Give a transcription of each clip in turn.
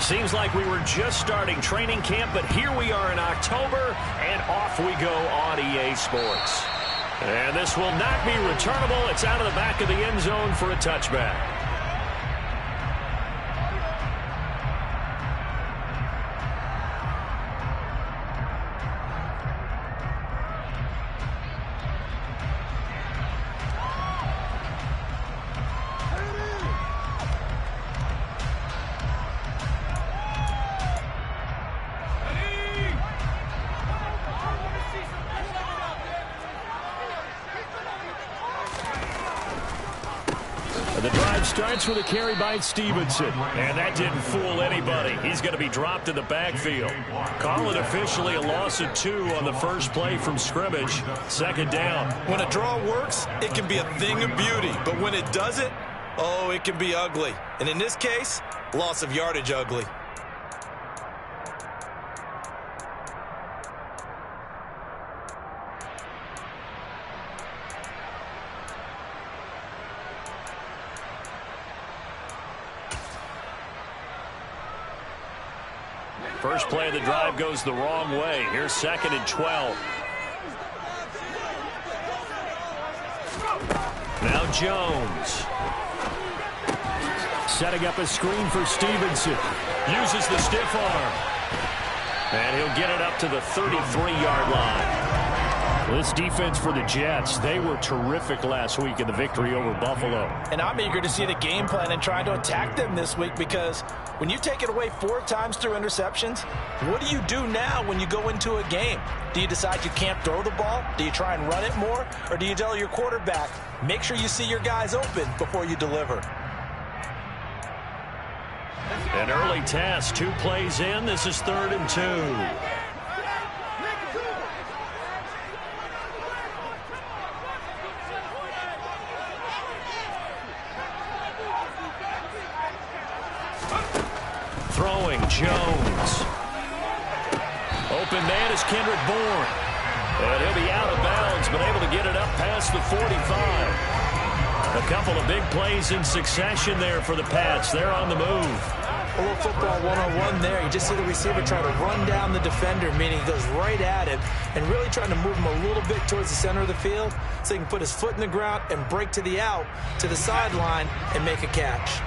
Seems like we were just starting training camp, but here we are in October, and off we go on EA Sports. And this will not be returnable. It's out of the back of the end zone for a touchback. The drive starts with a carry by Stevenson. And that didn't fool anybody. He's going to be dropped in the backfield. Call it officially a loss of 2 on the first play from scrimmage. Second down. When a draw works, it can be a thing of beauty. But when it doesn't, oh, it can be ugly. And in this case, loss of yardage ugly. First play of the drive goes the wrong way. Here's 2nd and 12. Now Jones. Setting up a screen for Stevenson. Uses the stiff arm. And he'll get it up to the 33-yard line. This defense for the Jets, they were terrific last week in the victory over Buffalo. And I'm eager to see the game plan and try to attack them this week, because when you take it away 4 times through interceptions, what do you do now when you go into a game? Do you decide you can't throw the ball? Do you try and run it more? Or do you tell your quarterback, make sure you see your guys open before you deliver? An early test, 2 plays in. This is 3rd and 2. Throwing, Jones. Open man is Kendrick Bourne. And he'll be out of bounds, but able to get it up past the 45. A couple of big plays in succession there for the Pats. They're on the move. A little football one-on-one there. You just see the receiver try to run down the defender, meaning he goes right at him, and really trying to move him a little bit towards the center of the field so he can put his foot in the ground and break to the out, to the sideline, and make a catch.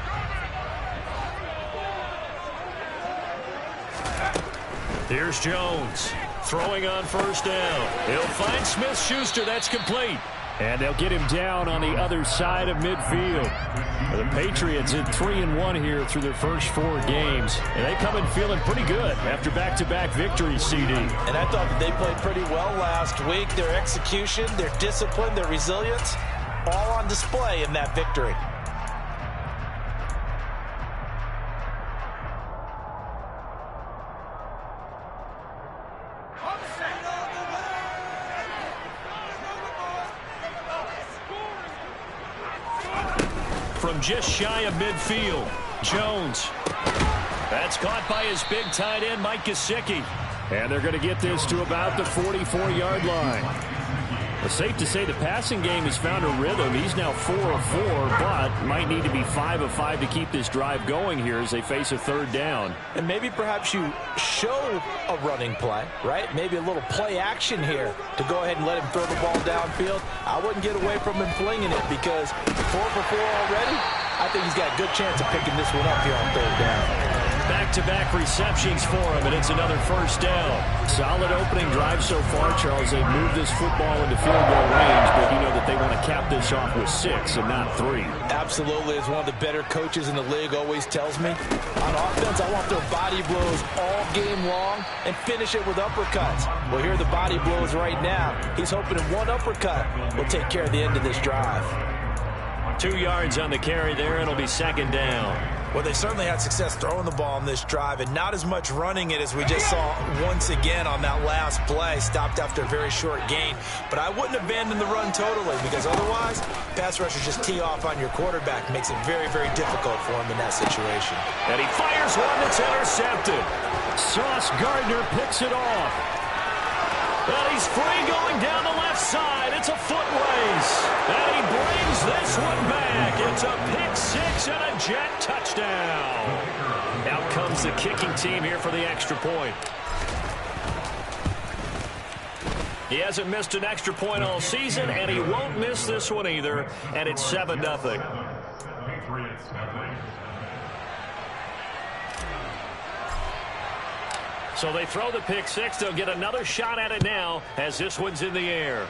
Here's Jones throwing on 1st down. He'll find Smith-Schuster. That's complete. And they'll get him down on the other side of midfield. The Patriots at 3-1 here through their first 4 games. And they come in feeling pretty good after back-to-back victories, CD. And I thought that they played pretty well last week. Their execution, their discipline, their resilience, all on display in that victory. From just shy of midfield, Jones. That's caught by his big tight end, Mike Gesicki. And they're going to get this to about the 44-yard line. It's safe to say the passing game has found a rhythm. He's now 4 of 4, but might need to be 5 of 5 to keep this drive going here as they face a 3rd down. And maybe perhaps you show a running play, right? Maybe a little play action here to go ahead and let him throw the ball downfield. I wouldn't get away from him flinging it, because 4 for 4 already, I think he's got a good chance of picking this one up here on 3rd down. Back-to-back receptions for him, and it's another 1st down. Solid opening drive so far, Charles. They've moved this football into field goal range, but you know that they want to cap this off with 6 and not 3. Absolutely. As one of the better coaches in the league always tells me, on offense, I want their body blows all game long and finish it with uppercuts. Well, here are the body blows right now. He's hoping in one uppercut will take care of the end of this drive. 2 yards on the carry there, and it'll be 2nd down. Well, they certainly had success throwing the ball on this drive, and not as much running it as we just saw once again on that last play. Stopped after a very short gain. But I wouldn't abandon the run totally, because otherwise, pass rushers just tee off on your quarterback. Makes it very, very difficult for him in that situation. And he fires one that's intercepted. Sauce Gardner picks it off. Well, he's free going down the left side. It's a foot race. And he brings this one back. It's a pick 6 and a Jet touchdown. Out comes It's the kicking team here for the extra point. He hasn't missed an extra point all season, and he won't miss this one either, and it's 7-0. So they throw the pick six. They'll get another shot at it now as this one's in the air.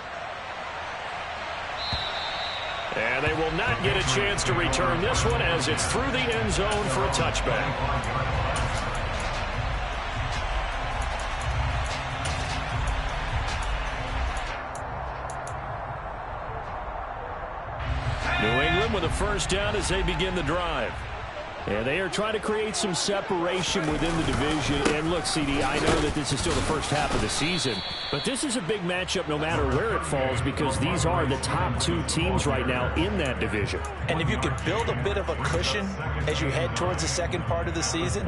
And they will not get a chance to return this one as it's through the end zone for a touchback. New England with a first down as they begin the drive. And they are trying to create some separation within the division. And look, CD, I know that this is still the first half of the season, but this is a big matchup no matter where it falls because these are the top two teams right now in that division. And if you can build a bit of a cushion as you head towards the second part of the season,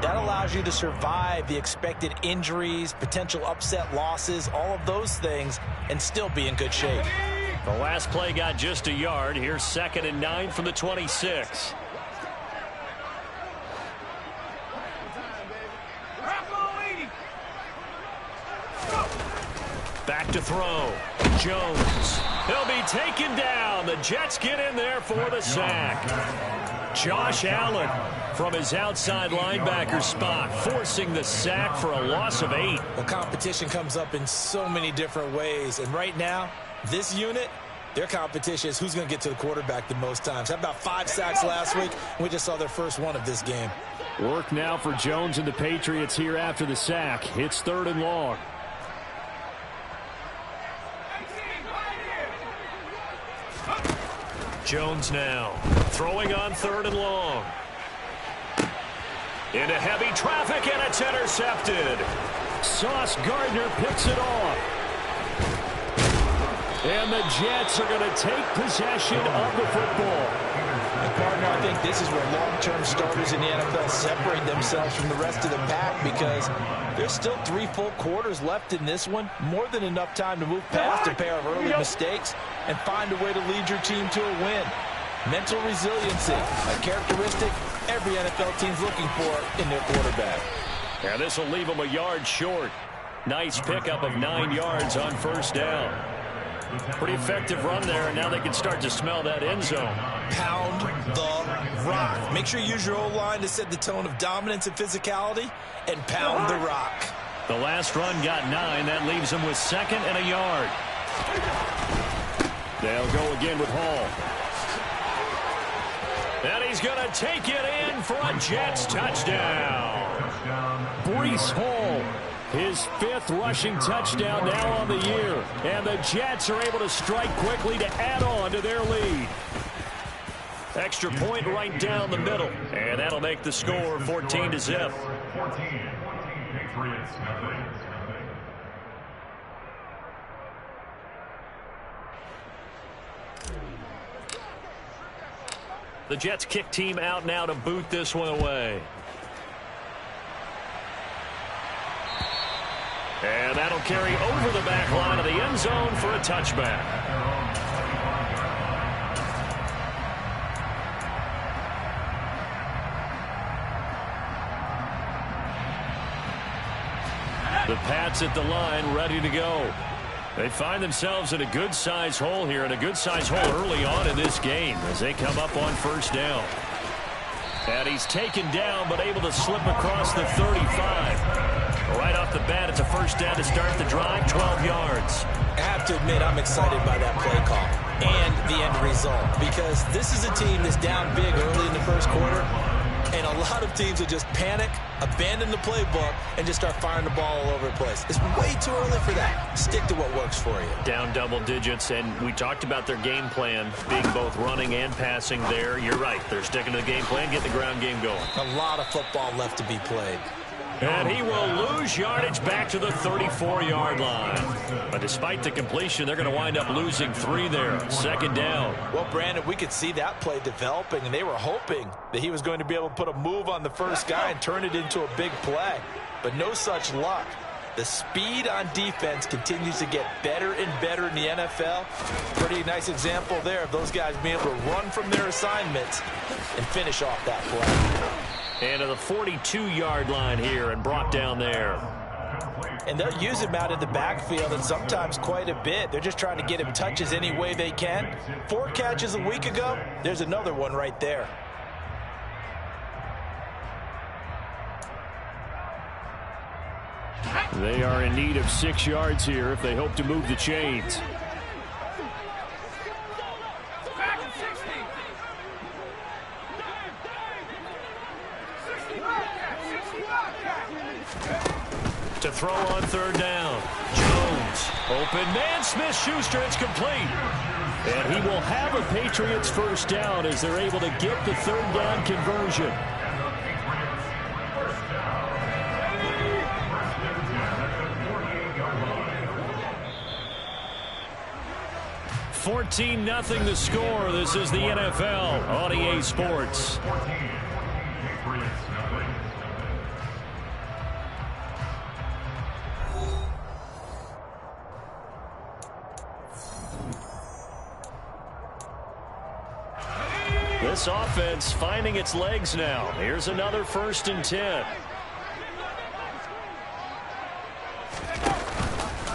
that allows you to survive the expected injuries, potential upset losses, all of those things, and still be in good shape. The last play got just a yard. Here's 2nd and 9 from the 26. Back to throw. Jones. He'll be taken down. The Jets get in there for the sack. Josh Allen from his outside linebacker spot, forcing the sack for a loss of 8. Well, competition comes up in so many different ways, and right now, this unit, their competition is who's going to get to the quarterback the most times. Had about 5 sacks last week, and we just saw their first one of this game. Work now for Jones and the Patriots here after the sack. It's 3rd and long. Jones now throwing on 3rd and long. Into heavy traffic, and it's intercepted. Sauce Gardner picks it off. And the Jets are going to take possession of the football. And partner, I think this is where long-term starters in the NFL separate themselves from the rest of the pack because there's still 3 full quarters left in this one. More than enough time to move past a pair of early mistakes and find a way to lead your team to a win. Mental resiliency, a characteristic every NFL team's looking for in their quarterback. Yeah, this will leave them a yard short. Nice pickup of 9 yards on first down. Pretty effective run there, and now they can start to smell that end zone. Pound the rock. Make sure you use your O-line to set the tone of dominance and physicality, and pound the rock. The last run got 9. That leaves them with 2nd and a yard. They'll go again with Hall. And he's going to take it in for a Jets touchdown. Breece Hall, his 5th rushing touchdown now on the year. And the Jets are able to strike quickly to add on to their lead. Extra point right down the middle. And that'll make the score 14-0. The Jets kick team out now to boot this one away. And that'll carry over the back line of the end zone for a touchback. The Pats at the line ready to go. They find themselves in a good-sized hole here, and a good-sized hole early on in this game as they come up on first down. And he's taken down, but able to slip across the 35. Right off the bat, it's a first down to start the drive, 12 yards. I have to admit, I'm excited by that play call and the end result because this is a team that's down big early in the first quarter, and a lot of teams will just panic, abandon the playbook, and just start firing the ball all over the place. It's way too early for that. Stick to what works for you. Down double digits, and we talked about their game plan being both running and passing there. You're right. They're sticking to the game plan, getting the ground game going. A lot of football left to be played. And he will lose yardage back to the 34-yard line. But despite the completion, they're going to wind up losing 3 there. Second down. Well, Brandon, we could see that play developing, and they were hoping that he was going to be able to put a move on the first guy and turn it into a big play. But no such luck. The speed on defense continues to get better and better in the NFL. Pretty nice example there of those guys being able to run from their assignments and finish off that play. And to the 42-yard line here and brought down there. And they'll use him out in the backfield and sometimes quite a bit. They're just trying to get him touches any way they can. 4 catches a week ago. There's another one right there. They are in need of 6 yards here if they hope to move the chains. To throw on 3rd down. Jones. Open man. Smith-Schuster. It's complete. And he will have a Patriots first down as they're able to get the 3rd down conversion. $14-0 the score. This is the NFL on EA Sports. This offense finding its legs now. Here's another 1st and 10.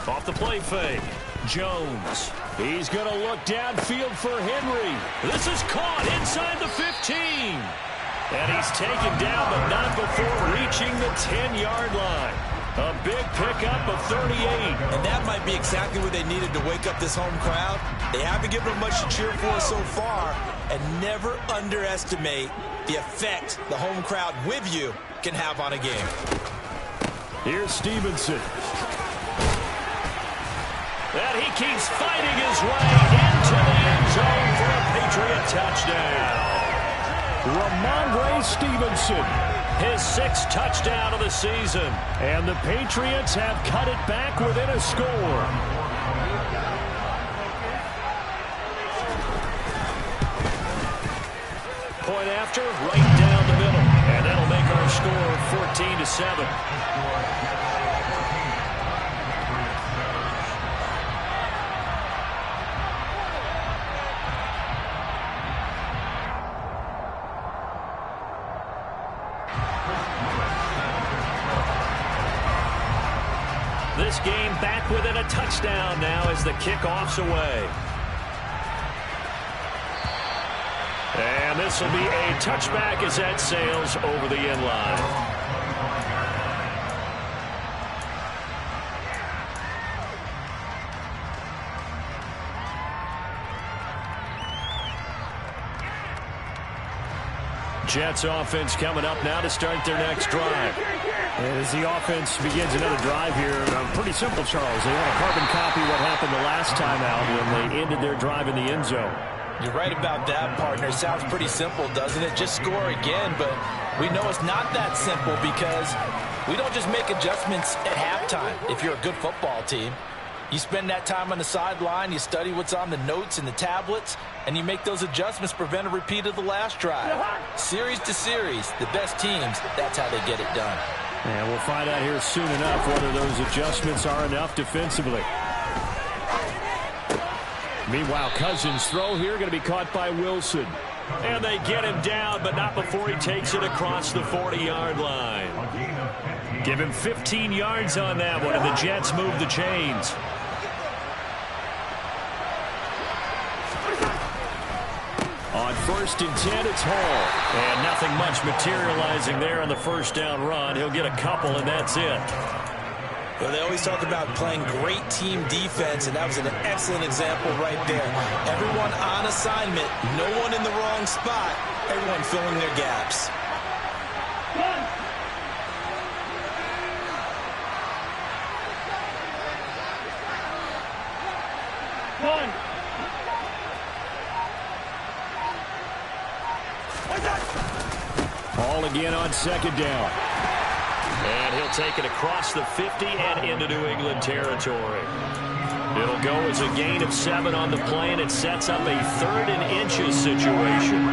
Off the play fake. Jones. He's going to look downfield for Henry. This is caught inside the 15. And he's taken down, but not before reaching the 10-yard line. A big pickup of 38. And that might be exactly what they needed to wake up this home crowd. They haven't given them much to cheer for so far. And never underestimate the effect the home crowd with you can have on a game. Here's Stevenson. And he keeps fighting his way into the end zone for a Patriot touchdown. Ramondre Stevenson, his 6th touchdown of the season. And the Patriots have cut it back within a score. Point after, right down the middle. And that'll make our score 14-7. This game back within a touchdown now as the kickoff's away. And this will be a touchback as that sails over the end line. Jets offense coming up now to start their next drive. And as the offense begins another drive here, pretty simple, Charles. They want to carbon copy what happened the last time out when they ended their drive in the end zone. You're right about that, partner. Sounds pretty simple, doesn't it? Just score again, but we know it's not that simple because we don't just make adjustments at halftime. If you're a good football team, you spend that time on the sideline, you study what's on the notes and the tablets, and you make those adjustments to prevent a repeat of the last drive. Series to series, the best teams, that's how they get it done. And we'll find out here soon enough whether those adjustments are enough defensively. Meanwhile, Cousins' throw here going to be caught by Wilson. And they get him down, but not before he takes it across the 40-yard line. Give him 15 yards on that one, and the Jets move the chains. On 1st and 10, it's Hall. And nothing much materializing there on the first down run. He'll get a couple, and that's it. Well, they always talk about playing great team defense, and that was an excellent example right there. Everyone on assignment, no one in the wrong spot, everyone filling their gaps. Hall again on 2nd down. And he'll take it across the 50 and into New England territory. It'll go as a gain of 7 on the play, and it sets up a 3rd and inches situation.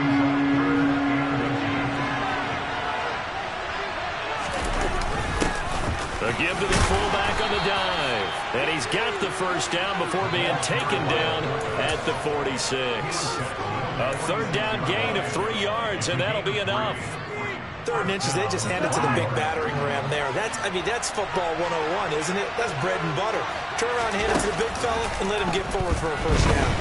A give to the fullback on the dive. And he's got the first down before being taken down at the 46. A 3rd down gain of 3 yards, and that'll be enough. 3rd and inches, they just hand it to the big battering ram there. That's football 101, isn't it? That's bread and butter. Turn around, hand it to the big fella, and let him get forward for a first down.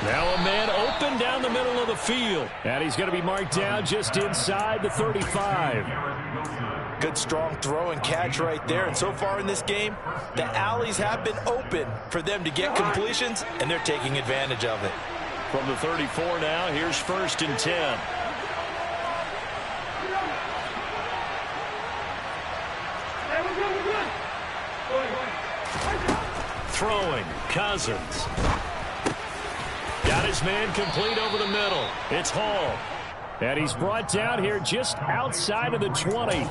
Now a man open down the middle of the field. And he's going to be marked down just inside the 35. Good strong throw and catch right there. And so far in this game, the alleys have been open for them to get completions, and they're taking advantage of it. From the 34 now, here's 1st and 10. Throwing, Cousins. Got his man complete over the middle. It's Hall. And he's brought down here just outside of the 20.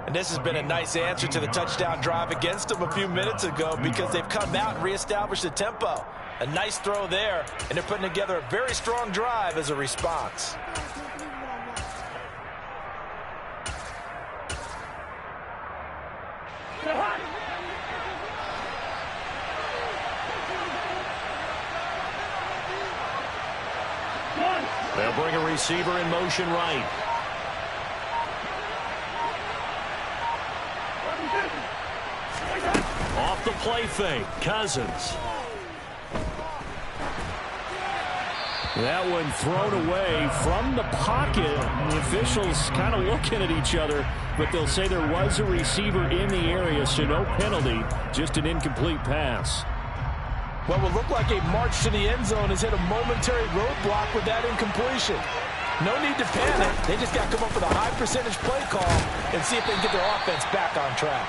And this has been a nice answer to the touchdown drive against them a few minutes ago because they've come out and reestablished the tempo. A nice throw there, and they're putting together a very strong drive as a response. They'll bring a receiver in motion right. Off the play fake, Cousins. That one thrown away from the pocket. The officials kind of looking at each other, but they'll say there was a receiver in the area, so no penalty, just an incomplete pass. What would look like a march to the end zone has hit a momentary roadblock with that incompletion. No need to panic. They just got to come up with a high percentage play call and see if they can get their offense back on track.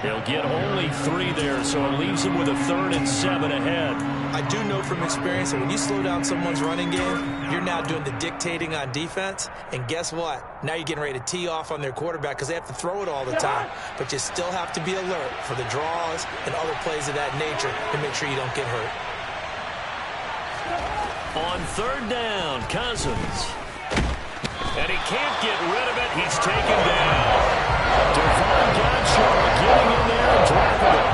They'll get only 3 there, so it leaves them with a 3rd and 7 ahead. I do know from experience that when you slow down someone's running game, you're now doing the dictating on defense. And guess what? Now you're getting ready to tee off on their quarterback because they have to throw it all the time. But you still have to be alert for the draws and other plays of that nature to make sure you don't get hurt. On 3rd down, Cousins. And he can't get rid of it. He's taken down. Devon Godshaw getting in there and dropping it.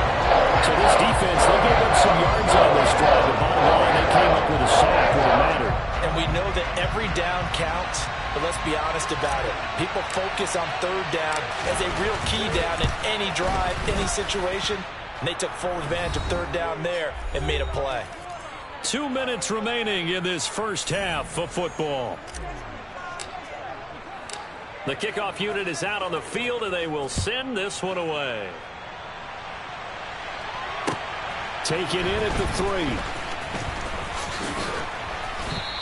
So this defense, they gave up some yards on this drive. The bottom line, they came up with a sack when it mattered. And we know that every down counts, but let's be honest about it. People focus on 3rd down as a real key down in any drive, any situation. And they took full advantage of 3rd down there and made a play. 2 minutes remaining in this first half of football. The kickoff unit is out on the field, and they will send this one away. Taken in at the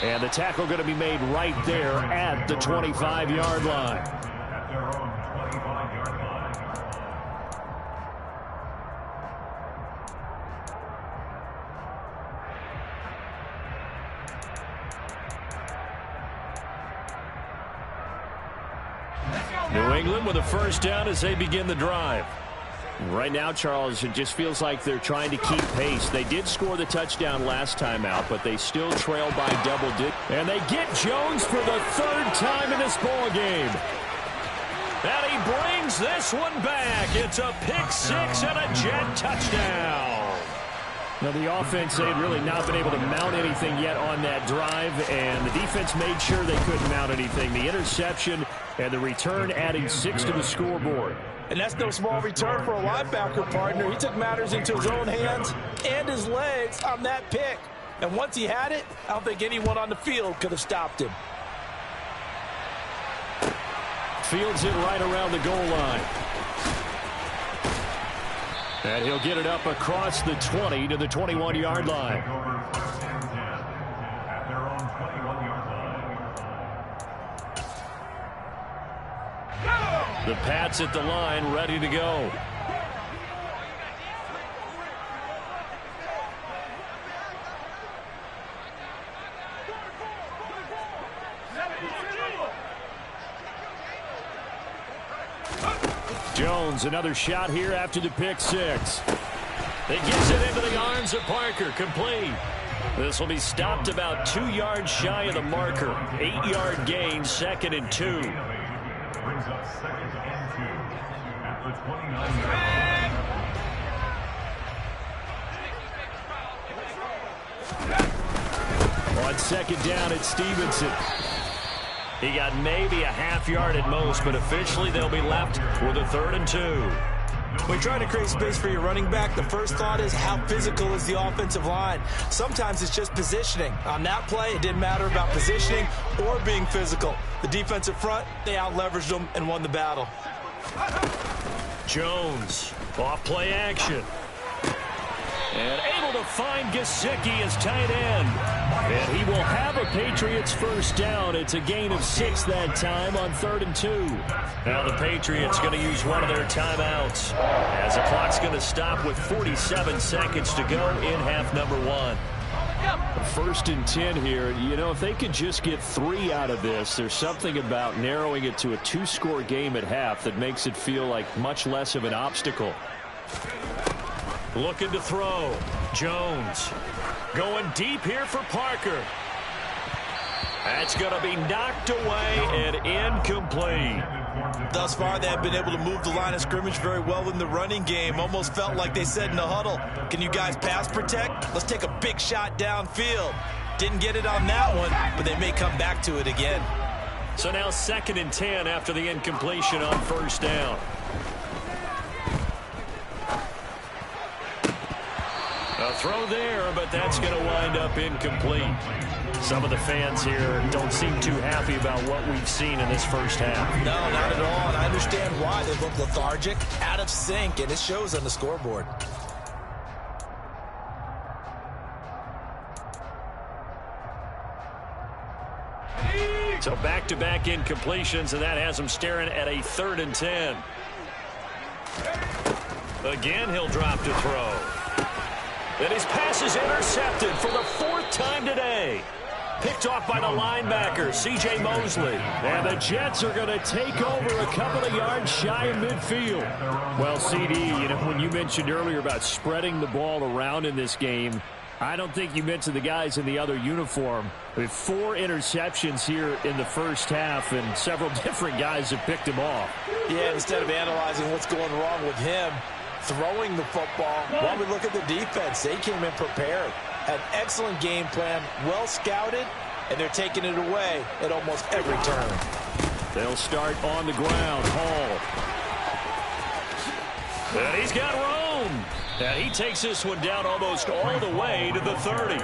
3. And the tackle going to be made right there at the 25-yard line. New England with a first down as they begin the drive. Right now, Charles, it just feels like they're trying to keep pace. They did score the touchdown last time out, but they still trail by double digits. And they get Jones for the 3rd time in this ball game. And he brings this one back. It's a pick 6 and a Jet touchdown. Now, the offense, they'd really not been able to mount anything yet on that drive, and the defense made sure they couldn't mount anything. The interception and the return adding 6 to the scoreboard. And that's no small return for a linebacker partner. He took matters into his own hands and his legs on that pick. And once he had it, I don't think anyone on the field could have stopped him. Fields it right around the goal line. And he'll get it up across the 20 to the 21-yard line. The Pats at the line, ready to go. Jones, another shot here after the pick 6. It gets it into the arms of Parker, complete. This will be stopped about 2 yards shy of the marker. 8-yard gain, 2nd and 2. Brings up 2nd and 2 at the 29-yard line. On 2nd down, it's Stevenson. He got maybe a half yard at most, but officially they'll be left with a 3rd and 2. When trying to create space for your running back, the first thought is how physical is the offensive line. Sometimes it's just positioning. On that play, it didn't matter about positioning or being physical. The defensive front, they out-leveraged them and won the battle. Jones, off play action. And able to find Gesicki as tight end. And he will have a Patriots first down. It's a gain of 6 that time on 3rd and 2. Now the Patriots going to use one of their timeouts as the clock's going to stop with 47 seconds to go in half number 1. 1st and 10 here. You know, if they could just get 3 out of this, there's something about narrowing it to a 2-score game at half that makes it feel like much less of an obstacle. Looking to throw. Jones going deep here for Parker. That's going to be knocked away and incomplete. Thus far, they have been able to move the line of scrimmage very well in the running game. Almost felt like they said in the huddle, can you guys pass protect? Let's take a big shot downfield. Didn't get it on that one, but they may come back to it again. So now 2nd and 10 after the incompletion on 1st down. A throw there, but that's going to wind up incomplete. Some of the fans here don't seem too happy about what we've seen in this first half. No, not at all, and I understand why. They look lethargic, out of sync, and it shows on the scoreboard. So back-to-back incompletions, and that has them staring at a 3rd and 10. Again, he'll drop to throw. And his pass is intercepted for the 4th time today. Picked off by the linebacker, C.J. Mosley. And the Jets are going to take over a couple of yards shy of midfield. Well, CD, you know, when you mentioned earlier about spreading the ball around in this game, I don't think you mentioned the guys in the other uniform. With 4 interceptions here in the first half, and several different guys have picked him off. Yeah, instead of analyzing what's going wrong with him, throwing the football, while we look at the defense, they came in prepared. An excellent game plan, well scouted, and they're taking it away at almost every turn. They'll start on the ground. Hall. And he's got room. And he takes this one down almost all the way to the 30.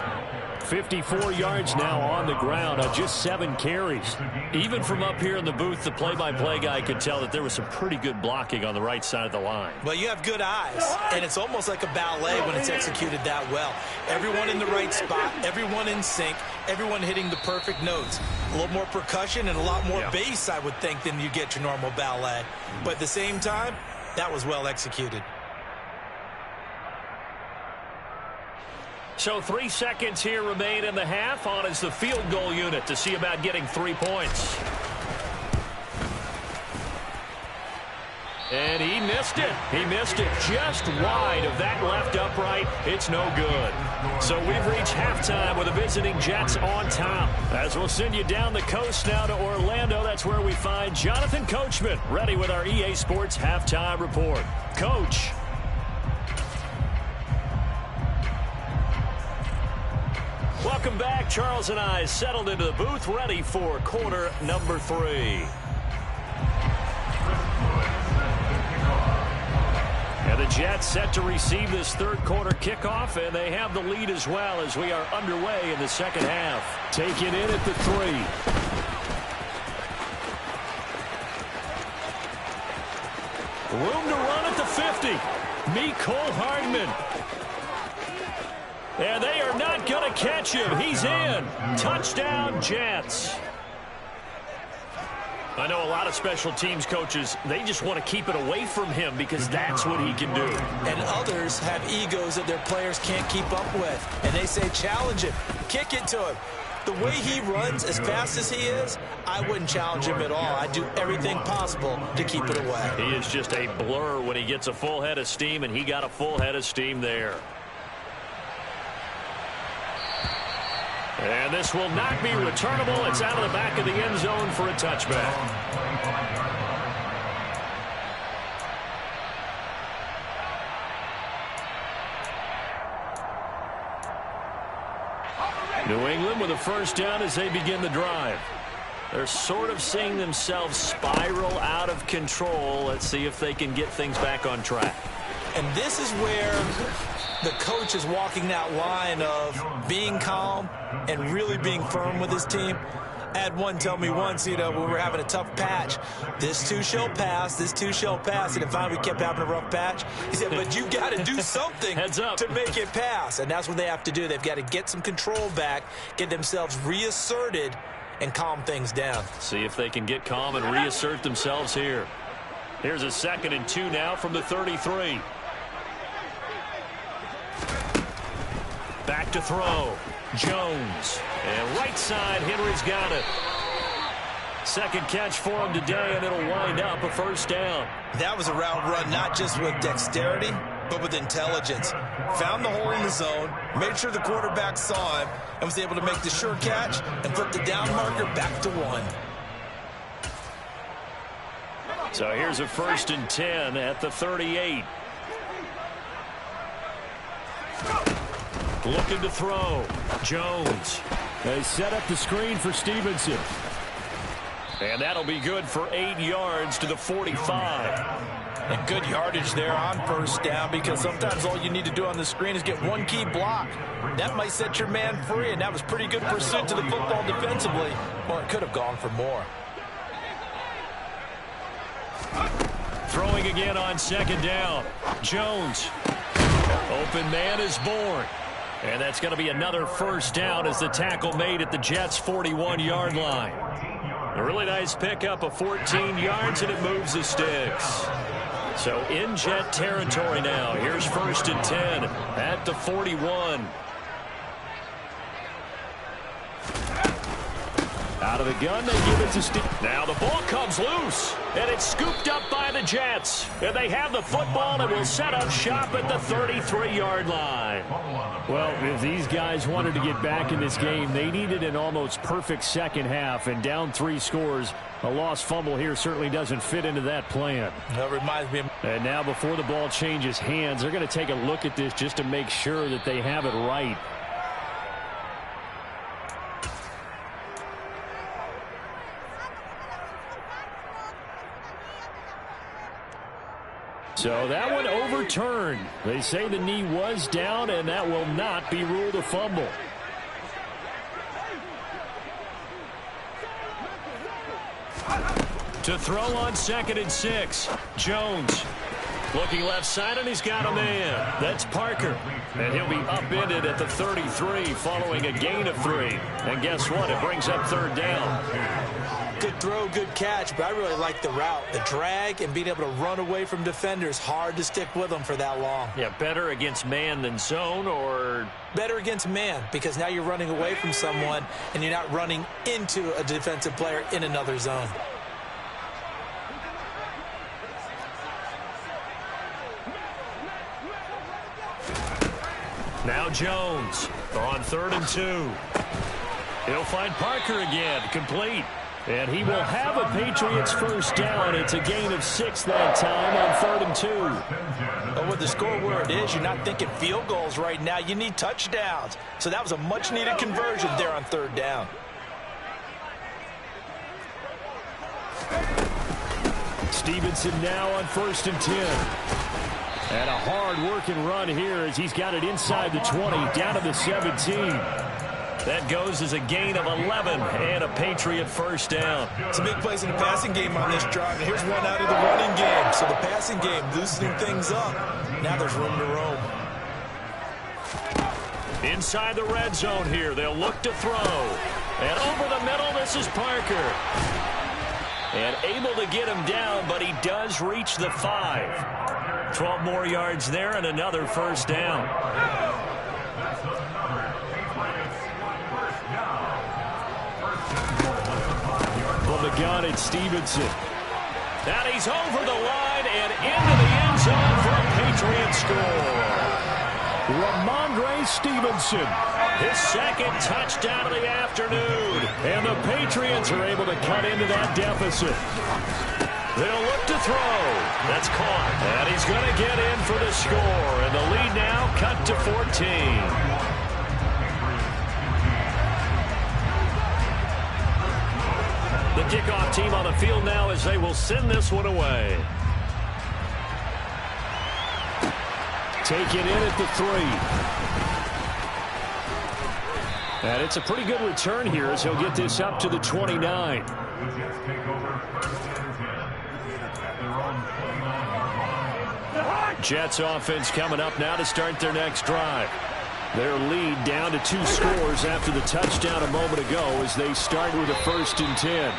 54 yards now on the ground on just 7 carries. Even from up here in the booth, the play-by-play guy could tell that there was some pretty good blocking on the right side of the line. Well, you have good eyes, and it's almost like a ballet when it's executed that well. Everyone in the right spot, everyone in sync, everyone hitting the perfect notes. A little more percussion and a lot more bass, I would think, than you get your normal ballet. But at the same time, that was well executed. So 3 seconds here remain in the half. On is the field goal unit to see about getting 3 points. And he missed it. He missed it just wide of that left upright. It's no good. So we've reached halftime with the visiting Jets on top. As we'll send you down the coast now to Orlando, that's where we find Jonathan Coachman ready with our EA Sports Halftime Report. Coach. Welcome back. Charles and I settled into the booth, ready for quarter number 3. And the Jets set to receive this third quarter kickoff, and they have the lead as well as we are underway in the second half. Take it in at the 3. Room to run at the 50. Mecole Hardman. And they are not going to catch him. He's in. Touchdown, Jets. I know a lot of special teams coaches, they just want to keep it away from him because that's what he can do. And others have egos that their players can't keep up with. And they say, challenge him. Kick it to him. The way he runs, as fast as he is, I wouldn't challenge him at all. I'd do everything possible to keep it away. He is just a blur when he gets a full head of steam, and he got a full head of steam there. And this will not be returnable. It's out of the back of the end zone for a touchback. New England with a first down as they begin the drive. They're sort of seeing themselves spiral out of control. Let's see if they can get things back on track. And this is where the coach is walking that line of being calm and really being firm with his team. I had one tell me once, when we were having a tough patch, this too shall pass, this too shall pass. And then finally we kept having a rough patch. He said, but you got to do something to make it pass. And that's what they have to do. They've got to get some control back, get themselves reasserted, and calm things down. See if they can get calm and reassert themselves here. Here's a 2nd and 2 now from the 33. Back to throw. Jones. And right side, Henry's got it. Second catch for him today, and it'll wind up a first down. That was a route run, not just with dexterity, but with intelligence. Found the hole in the zone, made sure the quarterback saw him, and was able to make the sure catch and flip the down marker back to 1. So here's a 1st and 10 at the 38. Looking to throw. Jones. They set up the screen for Stevenson. And that'll be good for 8 yards to the 45. And good yardage there on first down, because sometimes all you need to do on the screen is get one key block. That might set your man free, and that was pretty good pursuit to the football defensively. Well, it could have gone for more. Throwing again on 2nd down. Jones. Open man is born. And that's going to be another first down as the tackle made at the Jets' 41-yard line. A really nice pickup of 14 yards, and it moves the sticks. So in Jet territory now. Here's 1st and 10 at the 41. Out of the gun, they give it to Steve. Now the ball comes loose, and it's scooped up by the Jets. And they have the football and will set up shop at the 33-yard line. Well, if these guys wanted to get back in this game, they needed an almost perfect second half, and down 3 scores. A lost fumble here certainly doesn't fit into that plan. That reminds me of... And now before the ball changes hands, they're going to take a look at this just to make sure that they have it right. So that one overturned. They say the knee was down, and that will not be ruled a fumble. To throw on 2nd and 6. Jones. Looking left side, and he's got a man. That's Parker. And he'll be upended at the 33 following a gain of 3. And guess what? It brings up 3rd down. Good throw, good catch, but I really like the route. The drag and being able to run away from defenders. Hard to stick with them for that long. Yeah, better against man than zone, or... Better against man, because now you're running away from someone and you're not running into a defensive player in another zone. Now Jones on 3rd and 2. He'll find Parker again, complete. And he will have a Patriots first down. It's a gain of 6 that time on 3rd and 2. But with the score where it is, you're not thinking field goals right now. You need touchdowns. So that was a much-needed conversion there on 3rd down. Stevenson now on 1st and 10. And a hard-working run here as he's got it inside the 20, down to the 17. That goes as a gain of 11 and a Patriot first down. Some big plays in the passing game on this drive. And here's one out of the running game. So the passing game loosening things up. Now there's room to roam. Inside the red zone here. They'll look to throw. And over the middle, this is Parker. And able to get him down, but he does reach the 5. 12 more yards there and another first down. From the gun, it's Stevenson. And he's over the line and into the end zone for a Patriot score. Ramondre Stevenson. His 2nd touchdown of the afternoon. And the Patriots are able to cut into that deficit. They'll look to throw. That's caught. And he's going to get in for the score. And the lead now cut to 14. kickoff team on the field now as they will send this one away. Taken in at the 3. And it's a pretty good return here as he'll get this up to the 29. Jets offense coming up now to start their next drive. Their lead down to 2 scores after the touchdown a moment ago as they start with a 1st and 10.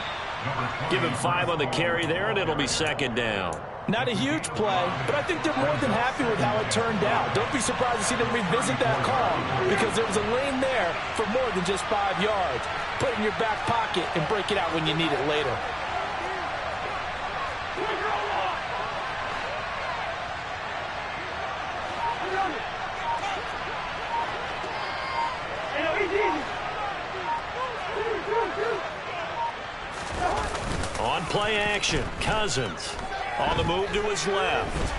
Give him 5 on the carry there, and it'll be 2nd down. Not a huge play, but I think they're more than happy with how it turned out. Don't be surprised to see them revisit that call because there was a lane there for more than just 5 yards. Put it in your back pocket and break it out when you need it later. On play action, Cousins on the move to his left.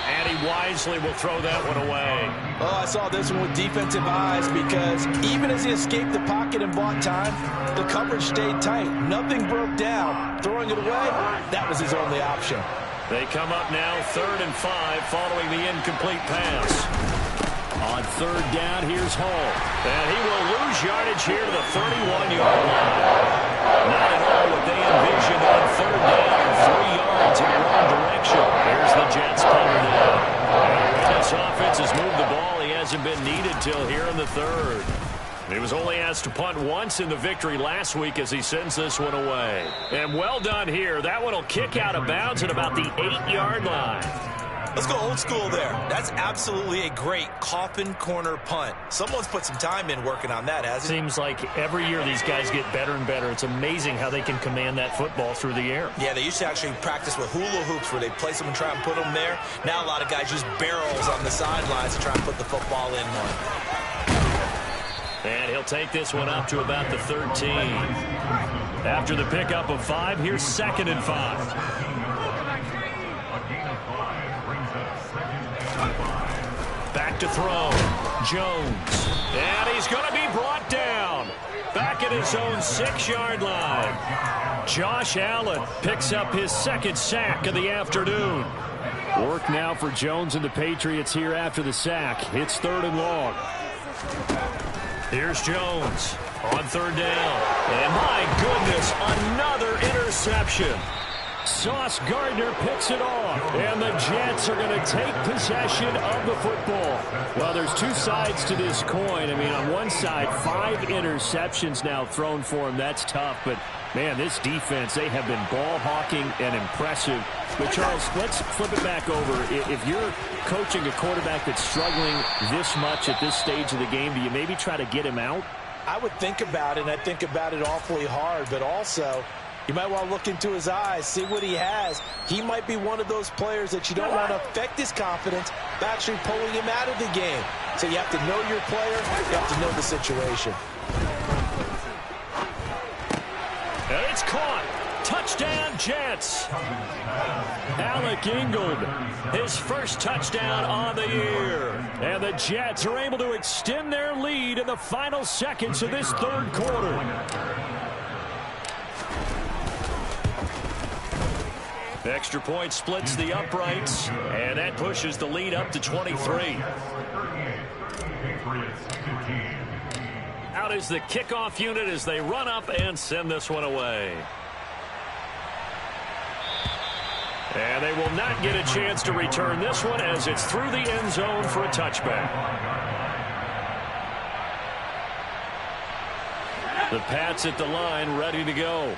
And he wisely will throw that one away. Oh, I saw this one with defensive eyes because even as he escaped the pocket and bought time, the coverage stayed tight. Nothing broke down. Throwing it away, that was his only option. They come up now 3rd and 5 following the incomplete pass. On 3rd down, here's Hall. And he will lose yardage here to the 31-yard line. Not at all what they envisioned on 3rd down, 3 yards in the wrong direction. Here's the Jets punter now. This offense has moved the ball. He hasn't been needed till here in the 3rd. He was only asked to punt once in the victory last week as he sends this one away. And well done here. That one will kick out of bounds at about the 8-yard line. Let's go old school there. That's absolutely a great coffin corner punt. Someone's put some time in working on that, hasn't it? Seems like every year these guys get better and better. It's amazing how they can command that football through the air. Yeah, they used to actually practice with hula hoops where they place them and try and put them there. Now a lot of guys use barrels on the sidelines to try and put the football in one. And he'll take this one up to about the 13. After the pickup of 5, here's 2nd and 5. Back to throw. Jones. And he's going to be brought down. Back at his own 6-yard line. Josh Allen picks up his 2nd sack of the afternoon. Work now for Jones and the Patriots here after the sack. It's 3rd and long. Here's Jones on 3rd down. And my goodness, another interception. Sauce Gardner picks it off, and the Jets are going to take possession of the football. Well, there's 2 sides to this coin. I mean, on one side, 5 interceptions now thrown for him. That's tough, but, man, this defense, they have been ball hawking and impressive. But, Charles, let's flip it back over. If you're coaching a quarterback that's struggling this much at this stage of the game, do you maybe try to get him out? I would think about it, and I think about it awfully hard, but also you might want to look into his eyes, see what he has. He might be one of those players that you don't want to affect his confidence by actually pulling him out of the game. So you have to know your player. You have to know the situation. And it's caught. Touchdown, Jets. Alec Ingold, his first touchdown on the year. And the Jets are able to extend their lead in the final seconds of this 3rd quarter. Extra point splits the uprights, and that pushes the lead up to 23. Out is the kickoff unit as they run up and send this one away. And they will not get a chance to return this one as it's through the end zone for a touchback. The Pats at the line ready to go.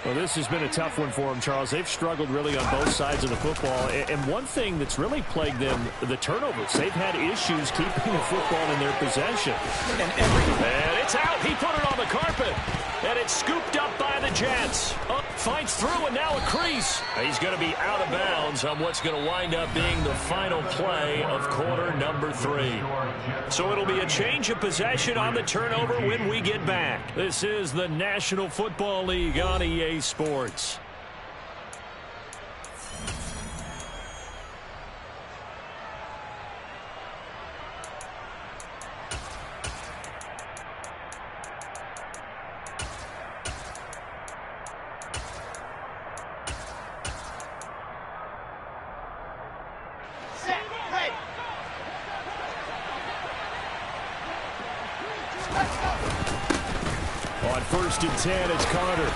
Well, this has been a tough one for them, Charles. They've struggled really on both sides of the football. And one thing that's really plagued them, the turnovers. They've had issues keeping the football in their possession. And it's out. He put it on the carpet. And it's scooped up by the Jets. Up, finds through, and now a crease. He's going to be out of bounds on what's going to wind up being the final play of quarter number 3. So it'll be a change of possession on the turnover when we get back. This is the National Football League on EA Sports. On 1st and 10, it's Carter.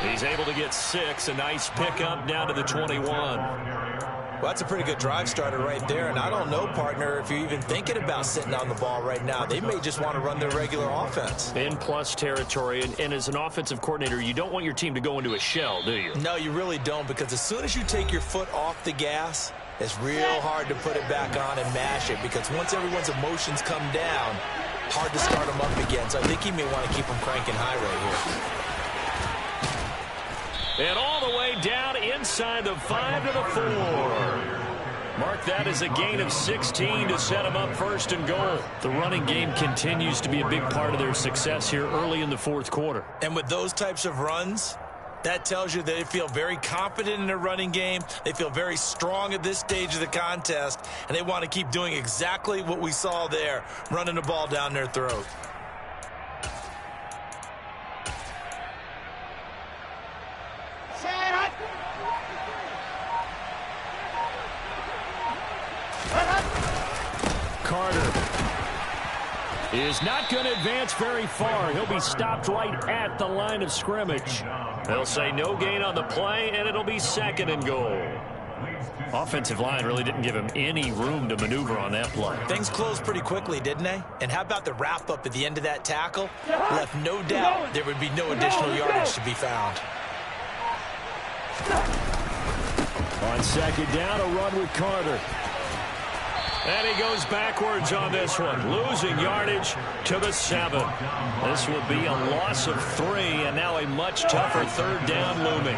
He's able to get 6. A nice pickup down to the 21. Well, that's a pretty good drive starter right there, and I don't know, partner, if you're even thinking about sitting on the ball right now. They may just want to run their regular offense. In plus territory, and as an offensive coordinator, you don't want your team to go into a shell, do you? No, you really don't, because as soon as you take your foot off the gas, it's real hard to put it back on and mash it, because once everyone's emotions come down, hard to start them up again. So I think he may want to keep them cranking high right here. And all the way down inside the 5 to the 4. Mark that as a gain of 16 to set them up 1st and goal. The running game continues to be a big part of their success here early in the 4th quarter. And with those types of runs, that tells you that they feel very confident in their running game. They feel very strong at this stage of the contest, and they want to keep doing exactly what we saw there, running the ball down their throat. Carter is not going to advance very far. He'll be stopped right at the line of scrimmage. They'll say no gain on the play, and it'll be 2nd and goal. Offensive line really didn't give him any room to maneuver on that play. Things closed pretty quickly, didn't they? And how about the wrap-up at the end of that tackle? Left no doubt there would be no additional yardage to be found. On 2nd down, a run with Carter. And he goes backwards on this one, losing yardage to the 7. This will be a loss of 3, and now a much tougher 3rd down looming.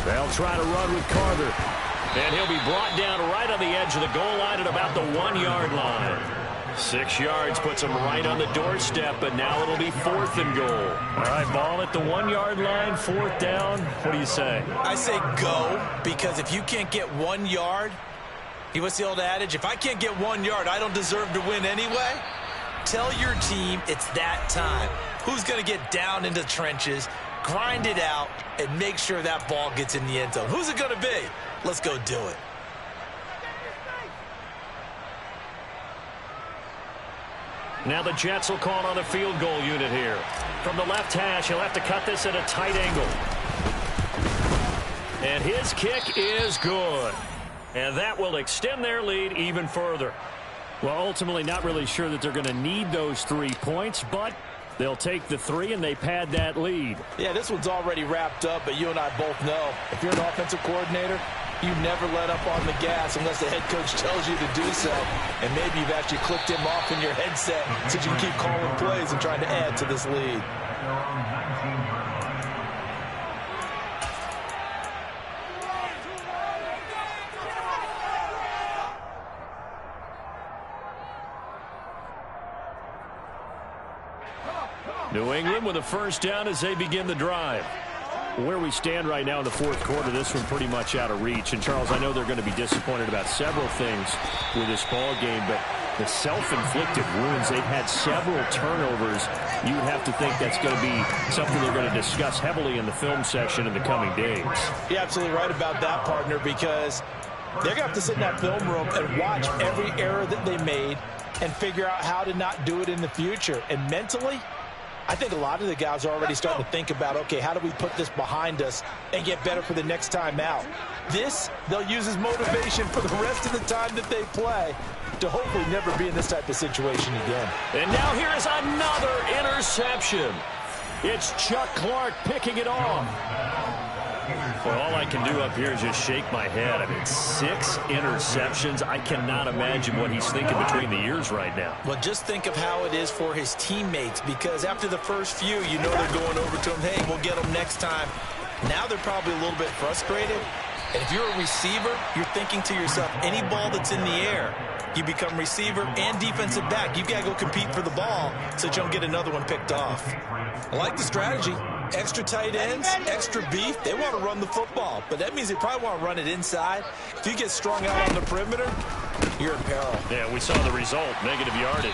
They'll try to run with Carter. And he'll be brought down right on the edge of the goal line at about the 1-yard line. 6 yards puts him right on the doorstep, but now it'll be 4th and goal. All right, ball at the 1-yard line, 4th down. What do you say? I say go, because if you can't get 1 yard, what's the old adage? If I can't get 1 yard, I don't deserve to win anyway. Tell your team it's that time. Who's going to get down into the trenches, grind it out, and make sure that ball gets in the end zone? Who's it going to be? Let's go do it. Now the Jets will call on the field goal unit here. From the left hash, he'll have to cut this at a tight angle. And his kick is good. And that will extend their lead even further. Well, ultimately not really sure that they're going to need those 3 points, but they'll take the 3 and they pad that lead. Yeah, this one's already wrapped up, but you and I both know if you're an offensive coordinator, you never let up on the gas unless the head coach tells you to do so. And maybe you've actually clicked him off in your headset so you can keep calling plays and trying to add to this lead. New England with a 1st down as they begin the drive. Where we stand right now in the 4th quarter, this one pretty much out of reach. And, Charles, I know they're going to be disappointed about several things with this ball game, but the self-inflicted wounds, they've had several turnovers. You would have to think that's going to be something they're going to discuss heavily in the film session in the coming days. You're absolutely right about that, partner, because they're going to have to sit in that film room and watch every error that they made and figure out how to not do it in the future. And mentally, I think a lot of the guys are already starting to think about, okay, how do we put this behind us and get better for the next time out? This, they'll use as motivation for the rest of the time that they play to hopefully never be in this type of situation again. And now here is another interception. It's Chuck Clark picking it off. Well, all I can do up here is just shake my head. I mean, 6 interceptions. I cannot imagine what he's thinking between the ears right now. Well, just think of how it is for his teammates, because after the first few, you know they're going over to him, hey, we'll get them next time. Now they're probably a little bit frustrated. And if you're a receiver, you're thinking to yourself, any ball that's in the air, you become receiver and defensive back. You've got to go compete for the ball so that you don't get another one picked off. I like the strategy. Extra tight ends, extra beef. They want to run the football, but that means they probably want to run it inside. If you get strung out on the perimeter, you're in peril. Yeah, we saw the result, negative yardage.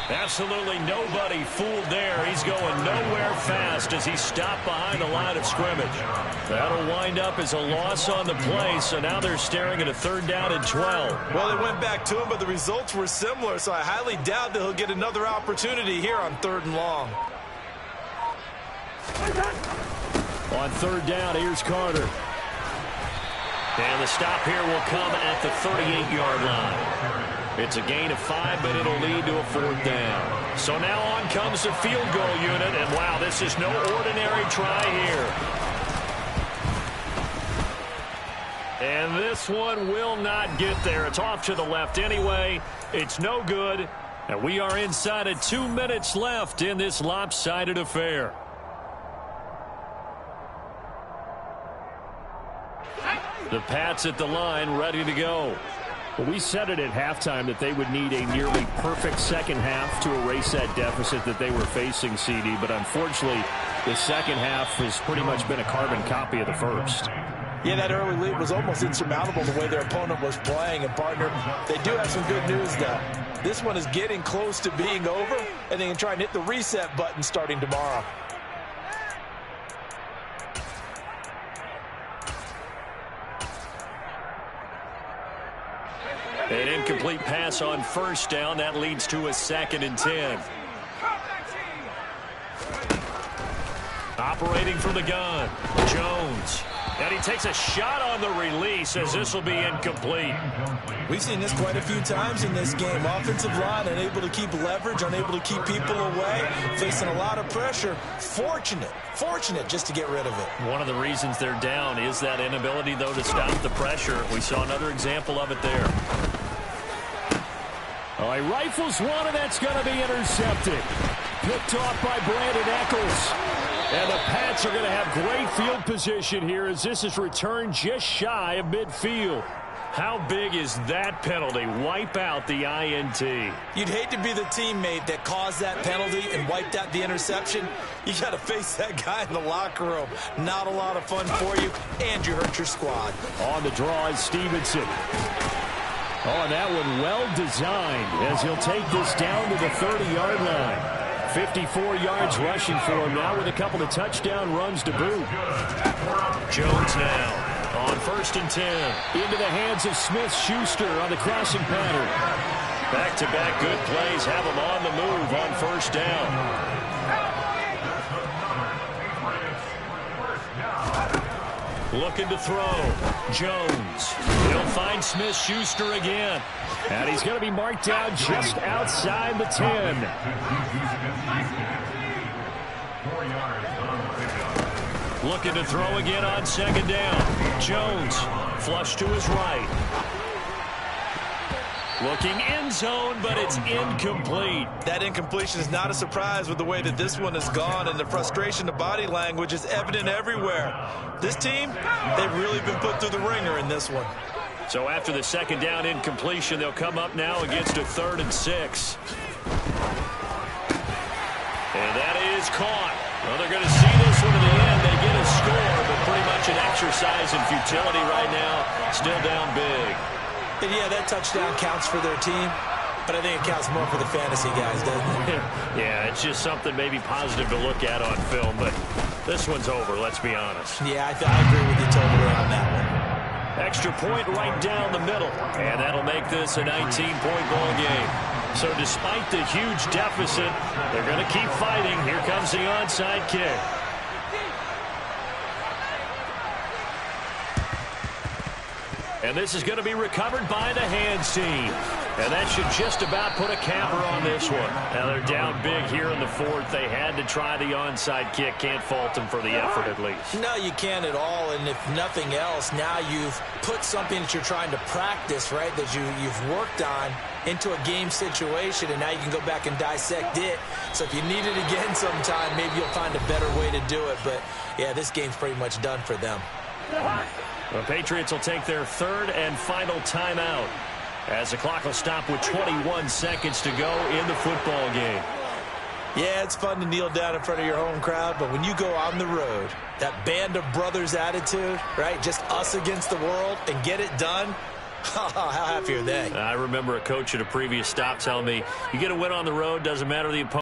Absolutely nobody fooled there. He's going nowhere fast as he stopped behind the line of scrimmage. That'll wind up as a loss on the play, so now they're staring at a 3rd down and 12. Well, they went back to him, but the results were similar, so I highly doubt that he'll get another opportunity here on 3rd and long. On 3rd down, here's Carter. And the stop here will come at the 38-yard line. It's a gain of 5, but it'll lead to a 4th down. So now on comes the field goal unit, and wow, this is no ordinary try here. And this one will not get there. It's off to the left anyway. It's no good. And we are inside of 2 minutes left in this lopsided affair. The Pats at the line, ready to go. Well, we said it at halftime that they would need a nearly perfect second half to erase that deficit that they were facing, CD. But unfortunately, the second half has pretty much been a carbon copy of the first. Yeah, that early lead was almost insurmountable the way their opponent was playing. And, partner, they do have some good news, though. This one is getting close to being over, and they can try and hit the reset button starting tomorrow. An incomplete pass on 1st down. That leads to a 2nd and 10. Operating from the gun, Jones. And he takes a shot on the release as this will be incomplete. We've seen this quite a few times in this game. Offensive line unable to keep leverage, unable to keep people away, facing a lot of pressure. Fortunate just to get rid of it. One of the reasons they're down is that inability, though, to stop the pressure. We saw another example of it there. All right, rifles one, and that's going to be intercepted. Picked off by Brandon Echols. And the Pats are going to have great field position here as this is returned just shy of midfield. How big is that penalty? Wipe out the INT. You'd hate to be the teammate that caused that penalty and wiped out the interception. You got to face that guy in the locker room. Not a lot of fun for you, and you hurt your squad. On the draw is Stevenson. Oh, and that one well designed as he'll take this down to the 30-yard line. 54 yards rushing for him now with a couple of touchdown runs to boot. Jones now on 1st and 10. Into the hands of Smith-Schuster on the crossing pattern. Back-to-back good plays have him on the move on 1st down. Looking to throw. Jones. He'll find Smith-Schuster again. And he's going to be marked down just outside the 10. Looking to throw again on 2nd down. Jones. Flush to his right. Looking end zone, but it's incomplete. That incompletion is not a surprise with the way that this one has gone, and the frustration, the body language is evident everywhere. This team, they've really been put through the ringer in this one. So after the 2nd down incompletion, they'll come up now against a 3rd and 6. And that is caught. Well, they're going to see this one to the end. They get a score, but pretty much an exercise in futility right now. Still down big. And yeah, that touchdown counts for their team, but I think it counts more for the fantasy guys, doesn't it? Yeah, it's just something maybe positive to look at on film, but this one's over, let's be honest. Yeah, I agree with you totally on that one. Extra point right down the middle, and that'll make this a 19-point ball game. So despite the huge deficit, they're going to keep fighting. Here comes the onside kick. And this is going to be recovered by the hands team. And that should just about put a capper on this one. Now they're down big here in the 4th. They had to try the onside kick. Can't fault them for the effort at least. No, you can't at all. And if nothing else, now you've put something that you're trying to practice, right, that you've worked on into a game situation, and now you can go back and dissect it. So if you need it again sometime, maybe you'll find a better way to do it. But, yeah, this game's pretty much done for them. The Patriots will take their 3rd and final timeout as the clock will stop with 21 seconds to go in the football game. Yeah, it's fun to kneel down in front of your home crowd, but when you go on the road, that band of brothers attitude, right, just us against the world and get it done, How happy are they? I remember a coach at a previous stop telling me, you get a win on the road, doesn't matter the opponent.